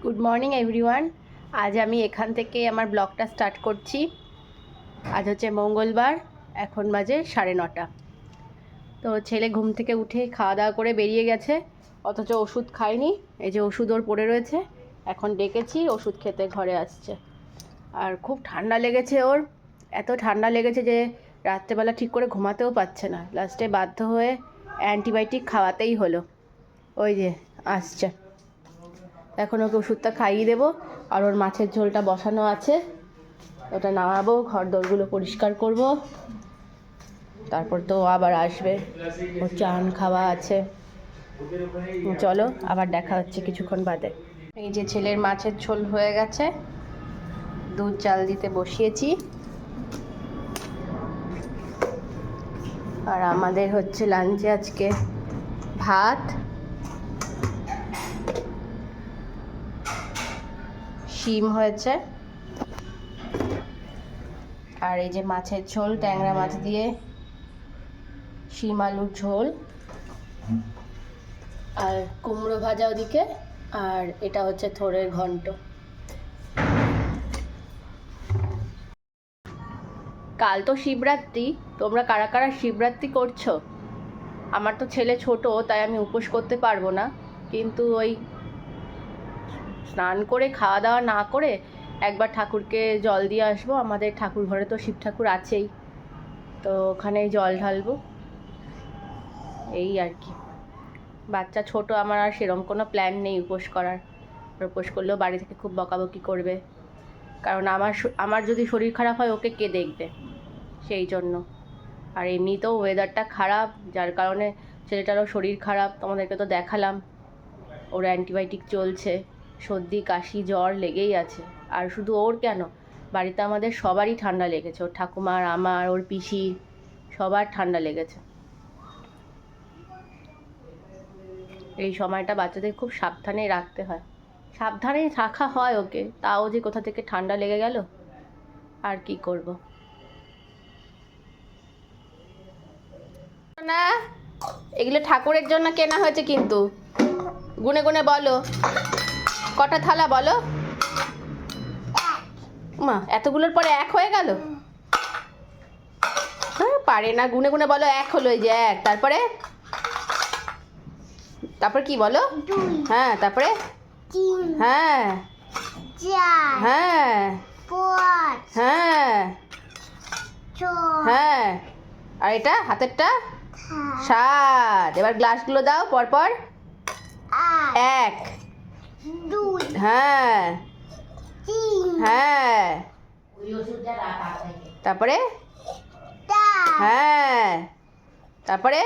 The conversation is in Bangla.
Good morning everyone. আজ আমি এখান থেকে আমার ব্লগটা স্টার্ট করছি। আজ হচ্ছে মঙ্গলবার, এখন বাজে 9:30। তো ছেলে ঘুম থেকে উঠে খাওয়া দাওয়া করে বেরিয়ে গেছে, অথচ ওষুধ খায়নি। এই যে ওষুধ ওর পড়ে রয়েছে, এখন ডেকেছি ওষুধ খেতে ঘরে আসছে। আর খুব ঠান্ডা লেগেছে ওর, এত ঠান্ডা লেগেছে যে রাত্রেবেলা ঠিক করে ঘুমাতেও পারছে না। লাস্টে বাধ্য হয়ে অ্যান্টিবায়োটিক খাওয়াতেই হলো। ওই যে আসছে, এখন ওকে ওষুধটা খাইয়ে দেবো। আর ওর মাছের ঝোলটা বসানো আছে, ওটা নামাবো, ঘর দোরগুলো পরিষ্কার করব, তারপর তো আবার আসবে, ওর চান খাওয়া আছে। চলো আবার দেখা হচ্ছে কিছুক্ষণ বাদে। এই যে ছেলের মাছের ঝোল হয়ে গেছে, দুধ চাল দিতে বসিয়েছি। আর আমাদের হচ্ছে লাঞ্চে আজকে ভাত, শিম হয়েছে, আর এই যে মাছের ঝোল, ট্যাংরা মাছ দিয়ে শিম আলুর ঝোল, আর কুমড়ো ভাজা ওদিকে, আর এটা হচ্ছে থোড়ের ঘন্ট। কাল তো শিবরাত্রি, তোমরা কারা কারা শিবরাত্রি করছো? আমার তো ছেলে ছোট, তাই আমি উপোস করতে পারবো না, কিন্তু ওই স্নান করে খাওয়া দাওয়া না করে একবার ঠাকুরকে জল দিয়ে আসবো। আমাদের ঠাকুর ঘরে তো শিব ঠাকুর আছেই, তো ওখানে জল ঢালবো, এই আর কি। বাচ্চা ছোট, আমার আর সেরকম কোনো প্ল্যান নেই উপোস করার। উপোস করলেও বাড়ি থেকে খুব বকাবকি করবে, কারণ আমার যদি শরীর খারাপ হয় ওকে কে দেখবে, সেই জন্য। আর এমনিতেও ওয়েদারটা খারাপ, যার কারণে ছেলেটারও শরীর খারাপ, তোমাদেরকে তো দেখালাম। ওর অ্যান্টিবায়োটিক চলছে, সর্দি কাশি জ্বর লেগেই আছে। আর শুধু ওর কেন, বাড়িতে আমাদের সবারই ঠান্ডা লেগেছে, ওর ঠাকুমার, আমার, ওর পিসির, সবার ঠান্ডা লেগেছে। এই সময়টা বাচ্চাদের খুব সাবধানে রাখতে হয়, সাবধানে রাখা হয় ওকে, তাও যে কোথা থেকে ঠান্ডা লেগে গেল, আর কি করব। না, এগুলো ঠাকুরের জন্য কেনা হয়েছে, কিন্তু গুনে গুনে বলো কটা থালা বলো। মা, এতগুলোর পরে এক হয়ে গেল? হ্যাঁ, পারে না, গুনে গুনে বলো। এক হলো, এই যে এক, তারপরে তারপর কি বলো? হ্যাঁ, তারপরে হ্যাঁ, হ্যাঁ, হ্যাঁ, হ্যাঁ, আর এটা হাতেরটা 7। এবার গ্লাসগুলো দাও পরপর। 1, হ্যাঁ, হ্যাঁ, তারপরে হ্যাঁ, তারপরে